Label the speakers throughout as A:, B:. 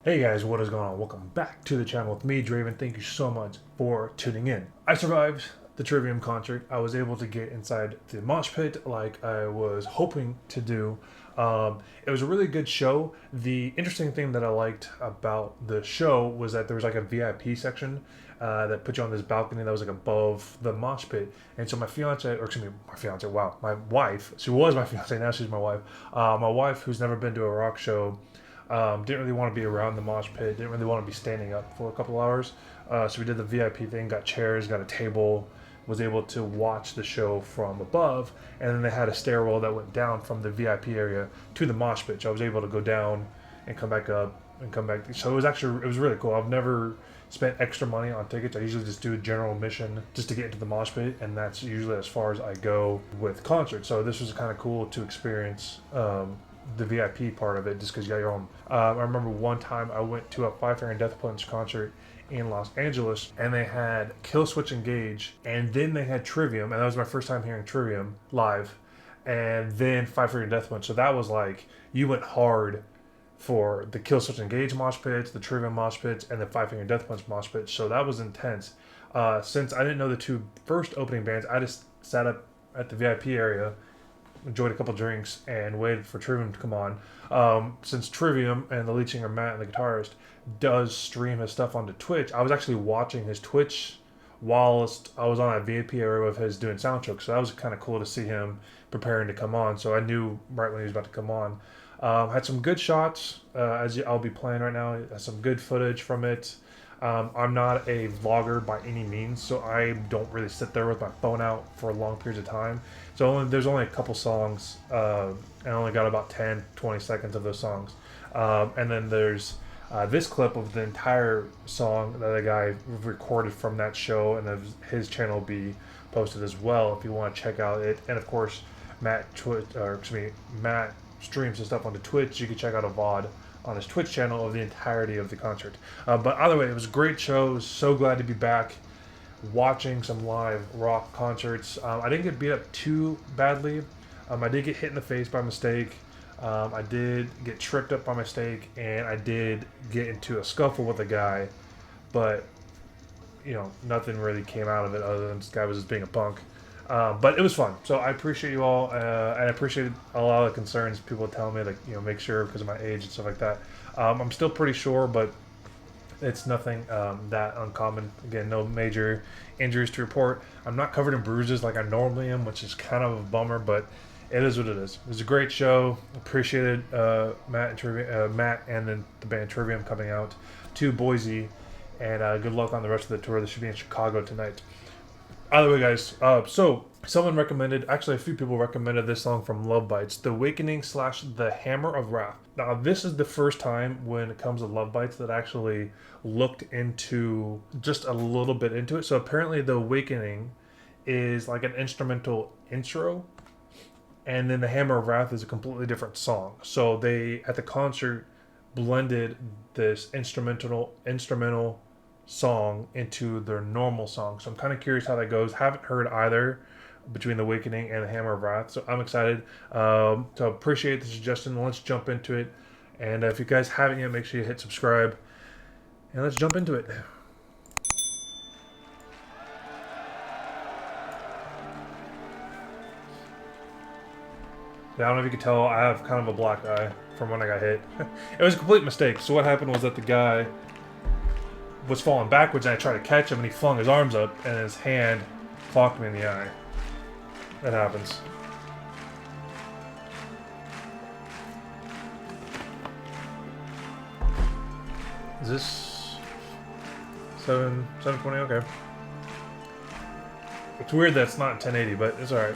A: Hey guys, what is going on? Welcome back to the channel with me, Draven. Thank you so much for tuning in. I survived the Trivium concert. I was able to get inside the mosh pit like I was hoping to do. It was a really good show. The interesting thing that I liked about the show was that there was like a VIP section that put you on this balcony that was like above the mosh pit. And so my fiance, or excuse me, my fiance, wow, my wife, she was my fiance, now she's my wife. My wife, who's never been to a rock show, didn't really want to be around the mosh pit. Didn't really want to be standing up for a couple hours. So we did the VIP thing. Got chairs. Got a table. Was able to watch the show from above. And then they had a stairwell that went down from the VIP area to the mosh pit. So I was able to go down and come back up and come back. So it was really cool. I've never spent extra money on tickets. I usually just do a general admission just to get into the mosh pit, and that's usually as far as I go with concerts. So this was kind of cool to experience. The VIP part of it, just because you got your own. I remember one time I went to a Five Finger Death Punch concert in Los Angeles, and they had Kill Switch Engage, and then they had Trivium, and that was my first time hearing Trivium live, and then Five Finger Death Punch. So that was like, you went hard for the Kill Switch Engage mosh pits, the Trivium mosh pits, and the Five Finger Death Punch mosh pits. So that was intense. Since I didn't know the two first opening bands, I just sat up at the VIP area, enjoyed a couple drinks, and waited for Trivium to come on. Since Trivium and the lead singer Matt, and the guitarist, does stream his stuff onto Twitch, I was actually watching his Twitch whilst I was on that VIP area of his doing sound checks. So that was kind of cool to see him preparing to come on. So I knew right when he was about to come on. Had some good shots, as I'll be playing right now. Some good footage from it. I'm not a vlogger by any means, so I don't really sit there with my phone out for long periods of time. So there's only a couple songs, and I only got about 10, 20 seconds of those songs. And then there's this clip of the entire song that a guy recorded from that show, and his channel will be posted as well if you want to check out it. And of course, Matt streams his stuff onto Twitch. You can check out a VOD on his Twitch channel of the entirety of the concert. But either way, it was a great show. So glad to be back watching some live rock concerts. I didn't get beat up too badly. I did get hit in the face by mistake. I did get tripped up by mistake, and I did get into a scuffle with a guy. But, nothing really came out of it other than this guy was just being a punk. But it was fun. So I appreciate you all, and I appreciate a lot of the concerns people tell me, like, make sure because of my age and stuff like that. I'm still pretty sure, but it's nothing that uncommon. Again, no major injuries to report. I'm not covered in bruises like I normally am, which is kind of a bummer, but it is what it is. It was a great show. Appreciated Matt and then the band Trivium coming out to Boise, and good luck on the rest of the tour. They should be in Chicago tonight. Either way, guys, so someone recommended, actually a few people recommended this song from Lovebites, The Awakening / The Hammer of Wrath. Now, this is the first time when it comes to Lovebites that I actually looked into just a little bit into it. So apparently The Awakening is like an instrumental intro, and then The Hammer of Wrath is a completely different song. So they, at the concert, blended this instrumental song into their normal song. So I'm kind of curious how that goes. Haven't heard either between The Awakening and The Hammer of Wrath, so I'm excited. So appreciate the suggestion. Let's jump into it. And if you guys haven't yet, make sure you hit subscribe. And let's jump into it. I don't know if you can tell, I have kind of a black eye from when I got hit. It was a complete mistake. So what happened was that the guy was falling backwards, and I tried to catch him, and he flung his arms up, and his hand clocked me in the eye. That happens. Is this 720? Okay. It's weird that it's not 1080, but it's alright.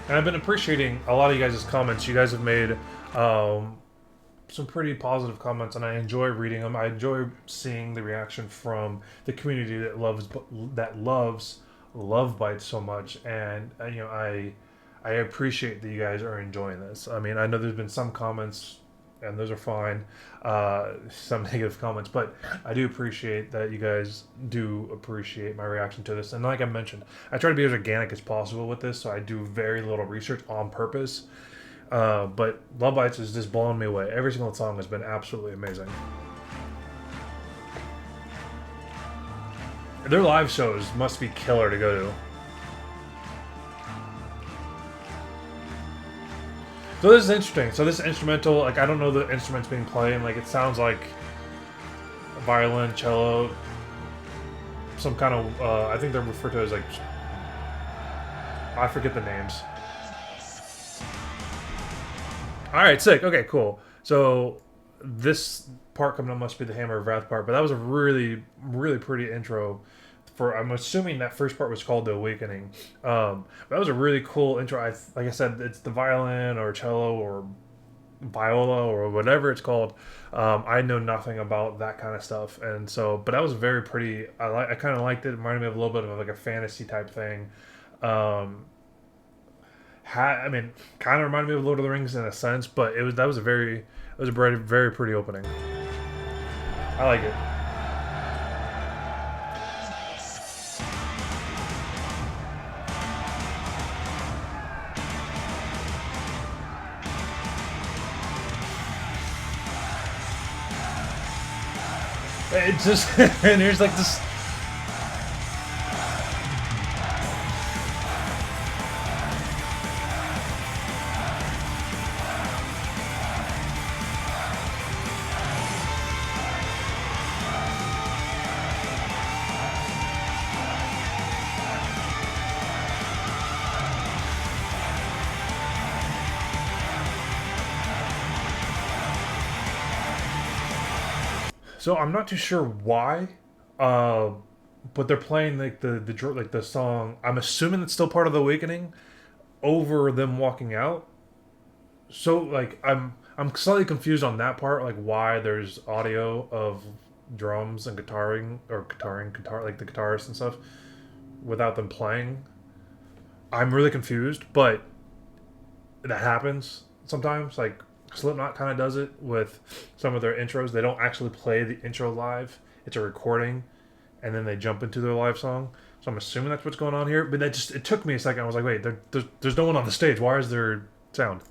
A: And I've been appreciating a lot of you guys' comments. You guys have made some pretty positive comments, and I enjoy reading them. I enjoy seeing the reaction from the community that loves Lovebites so much. And I appreciate that you guys are enjoying this. I mean, I know there's been some comments and those are fine. Some negative comments, but I do appreciate that you guys do appreciate my reaction to this. And like I mentioned, I try to be as organic as possible with this, so I do very little research on purpose. But Lovebites has just blown me away. Every single song has been absolutely amazing. Their live shows must be killer to go to. So this is interesting. So this instrumental, like, I don't know the instruments being played. Like, it sounds like a violin, cello, some kind of, I think they're referred to as, like, I forget the names. Alright, sick. Okay, cool. So this part coming up must be the Hammer of Wrath part, but that was a really, really pretty intro. I'm assuming that first part was called The Awakening. That was a really cool intro. Like I said, it's the violin or cello or viola or whatever it's called. I know nothing about that kind of stuff, and so, but that was very pretty. I kind of liked it. It reminded me of a little bit of like a fantasy type thing. I mean, kind of reminded me of Lord of the Rings in a sense, but it was a very pretty opening. I like it. It's just, and there's like this. So I'm not too sure why, but they're playing like the song. I'm assuming it's still part of the Awakening, over them walking out. So like I'm slightly confused on that part, like why there's audio of drums and guitar like the guitarists and stuff, without them playing. I'm really confused, but that happens sometimes. Like Slipknot kind of does it with some of their intros. They don't actually play the intro live. It's a recording, and then they jump into their live song. So I'm assuming that's what's going on here. But it took me a second. I was like, wait, there's no one on the stage. Why is there sound?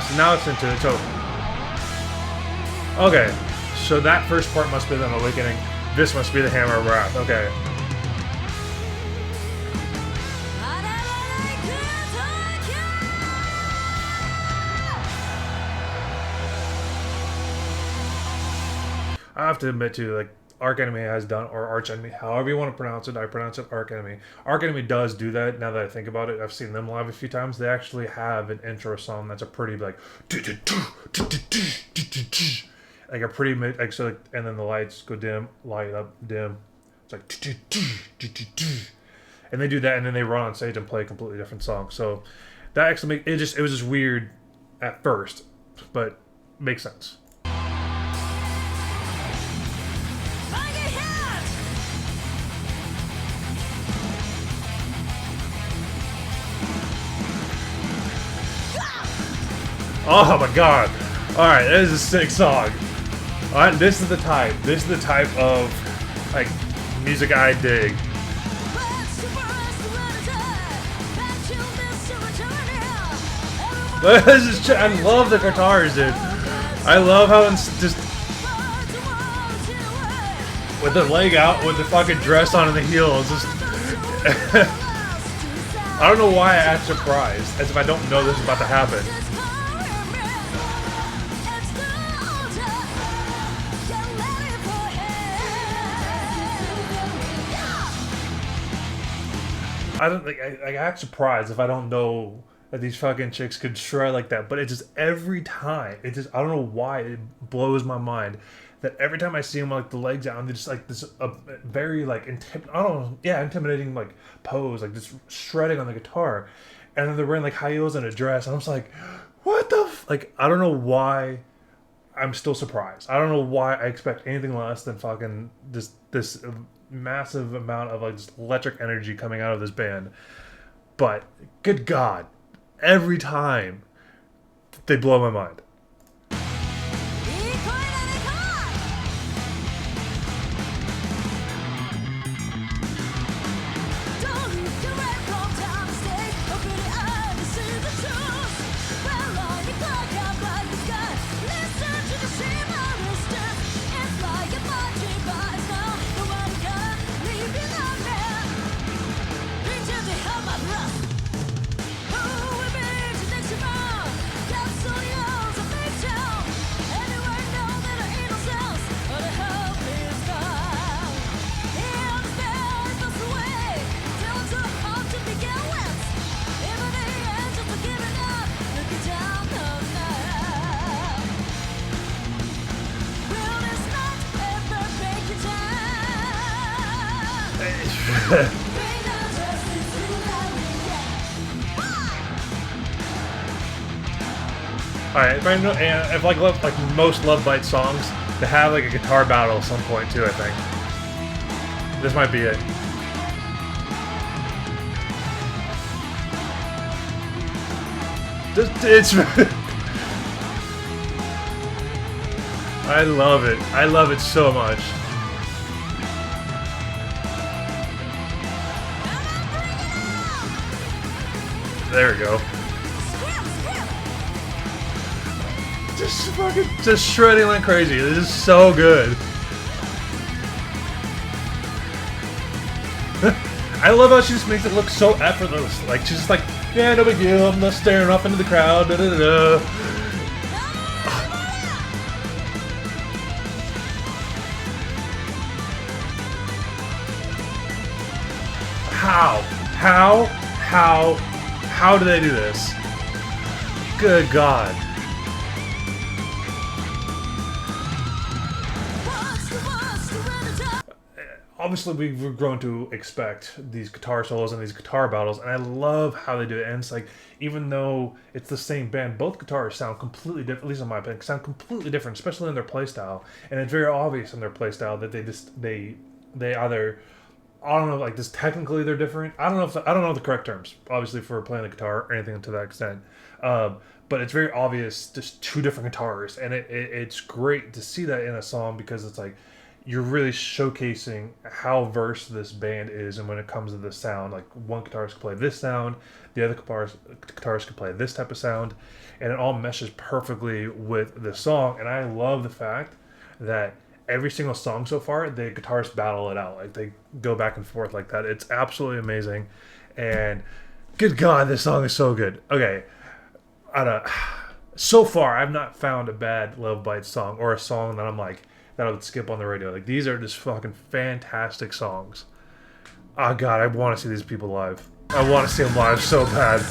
A: So now it's into it. So okay. So that first part must be them awakening. This must be the Hammer of Wrath. Okay. I have to admit too, like Arch Enemy has done, or Arch Enemy, however you want to pronounce it. I pronounce it Arch Enemy. Arch Enemy does do that. Now that I think about it, I've seen them live a few times. They actually have an intro song that's a pretty like a pretty like so, like, and then the lights go dim, light up, dim. It's like, and they do that, and then they run on stage and play a completely different song. So that actually it was just weird at first, but makes sense. Oh my god! All right, that is a sick song. This is the type. This is the type of like music I dig. I love the guitars, dude. I love how it's just with the leg out, with the fucking dress on and the heels. Just I don't know why I act surprised, as if I don't know this is about to happen. I don't like. I act surprised if I don't know that these fucking chicks could shred like that. But it just every time, it just I don't know why it blows my mind that every time I see them like the legs out, and they just like this very like intimidating like pose, like just shredding on the guitar, and then they're wearing like high heels and a dress, and I'm just like, what the like I don't know why. I'm still surprised. I don't know why I expect anything less than fucking this massive amount of like just electric energy coming out of this band. But good God, every time they blow my mind. Alright, if like most Lovebites songs, they have like a guitar battle at some point too, I think. This might be it. It's I love it. I love it so much. There we go. Just shredding like crazy. This is so good. I love how she just makes it look so effortless. Like she's just like, yeah, no big deal. I'm not staring off into the crowd. Da, da, da, da. How do they do this? Good God. Obviously, we've grown to expect these guitar solos and these guitar battles, and I love how they do it. And it's like, even though it's the same band, both guitars sound completely different, at least in my opinion, sound completely different, especially in their playstyle. And it's very obvious in their playstyle that they either, I don't know, like just technically they're different. I don't know the correct terms, obviously, for playing the guitar or anything to that extent. But it's very obvious, just two different guitars, and it's great to see that in a song because it's like you're really showcasing how versed this band is, and when it comes to the sound, like one guitarist can play this sound, the other guitarist can play this type of sound, and it all meshes perfectly with the song. And I love the fact that every single song so far, the guitarists battle it out. Like, they go back and forth like that. It's absolutely amazing. And good God, this song is so good. Okay. So far, I've not found a bad Lovebites song or a song that I'm like, that I would skip on the radio. Like, these are just fucking fantastic songs. Oh God, I want to see these people live. I want to see them live so bad.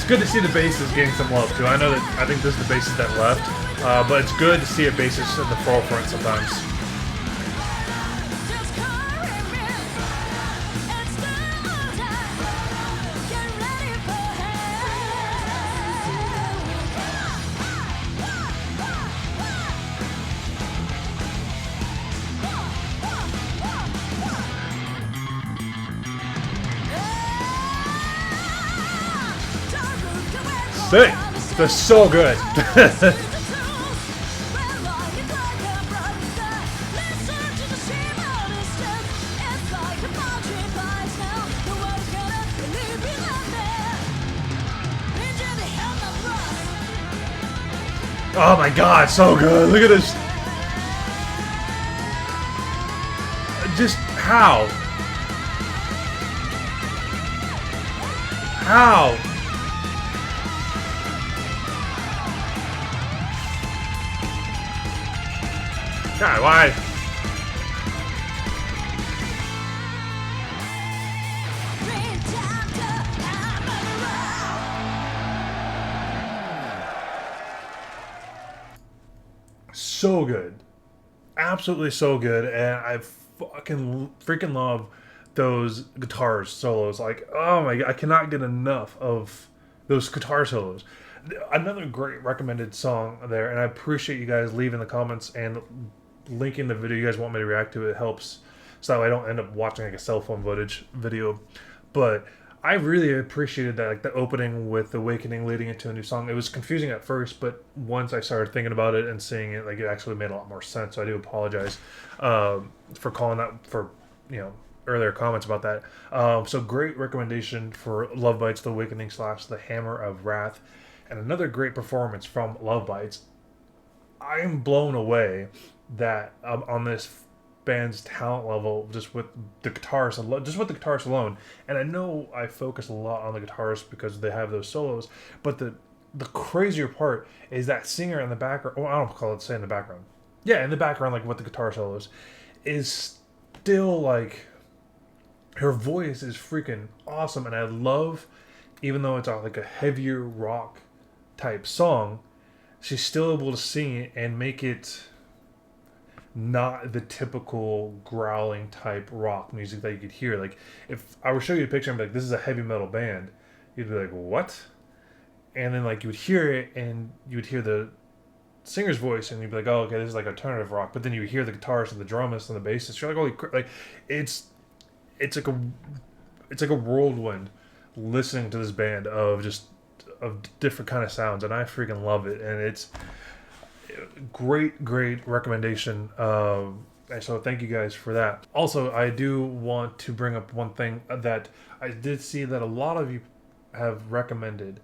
A: Good to see the bassist getting some love too. I think this is the bassist that left, but it's good to see a bassist in the forefront sometimes. Sick! They're so good. Oh my God, so good! Look at this. Just how? How? God, why? So good. Absolutely so good. And I freaking love those guitar solos. Like, oh my god, I cannot get enough of those guitar solos. Another great recommended song there, and I appreciate you guys leaving the comments and linking the video you guys want me to react to. It helps so that way I don't end up watching like a cell phone footage video. But I really appreciated that, like the opening with Awakening leading into a new song. It was confusing at first, but once I started thinking about it and seeing it, like it actually made a lot more sense. So I do apologize for calling that for earlier comments about that. So great recommendation for Lovebites, The Awakening / The Hammer of Wrath, and another great performance from Lovebites. I am blown away that on this band's talent level, just with the guitars alone. And I know I focus a lot on the guitars because they have those solos, but the crazier part is that singer in the background. Well, I don't call it say in the background. Yeah, in the background, like with the guitar solos, is still like her voice is freaking awesome, and I love, even though it's like a heavier rock type song, she's still able to sing it and make it not the typical growling type rock music that you could hear. Like, if I were to show you a picture and be like, this is a heavy metal band, you'd be like, what? And then like you would hear it and you would hear the singer's voice and you'd be like, oh, okay, this is like alternative rock. But then you would hear the guitarist and the drummist and the bassist. You're like, holy crap. Like, it's like a whirlwind listening to this band of different kind of sounds, and I freaking love it. And it's great recommendation. And so thank you guys for that. Also, I do want to bring up one thing that I did see that a lot of you have recommended.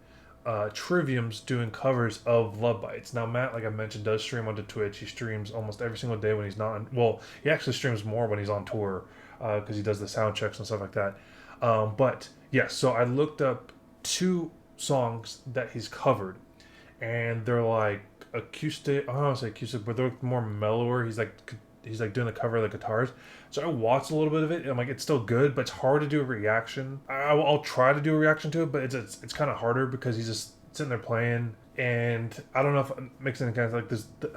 A: Trivium's doing covers of Lovebites. Now, Matt, like I mentioned, does stream onto Twitch. He streams almost every single day when he's not on, well, he actually streams more when he's on tour because he does the sound checks and stuff like that. But yeah, so I looked up 2 songs that he's covered, and they're like acoustic. I don't want to say acoustic, but they're more mellower. He's like doing the cover of the guitars. So I watched a little bit of it. And I'm like, it's still good, but it's hard to do a reaction. I'll try to do a reaction to it, but it's kind of harder because he's just sitting there playing, and I don't know if it makes any kind of like this. I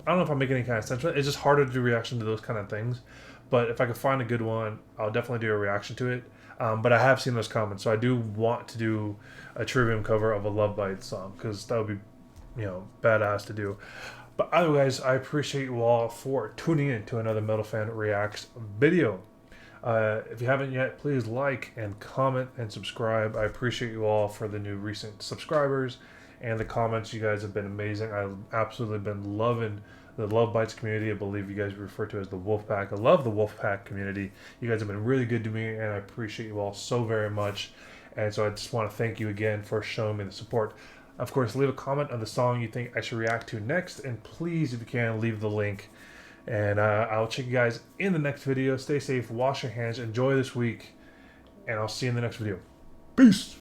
A: don't know if I make any kind of sense. It's just harder to do a reaction to those kind of things. But if I could find a good one, I'll definitely do a reaction to it. But I have seen those comments, so I do want to do a Trivium cover of a Lovebites song because that would be, badass to do. But otherwise, I appreciate you all for tuning in to another Metal Fan Reacts video. If you haven't yet, please like and comment and subscribe. I appreciate you all for the new recent subscribers and the comments. You guys have been amazing. I've absolutely been loving the Lovebites community. I believe you guys refer to as the Wolfpack. I love the Wolfpack community. You guys have been really good to me, and I appreciate you all so very much. And so I just want to thank you again for showing me the support. Of course, leave a comment on the song you think I should react to next, and please, if you can, leave the link. And I'll check you guys in the next video. Stay safe, wash your hands, enjoy this week, and I'll see you in the next video. Peace!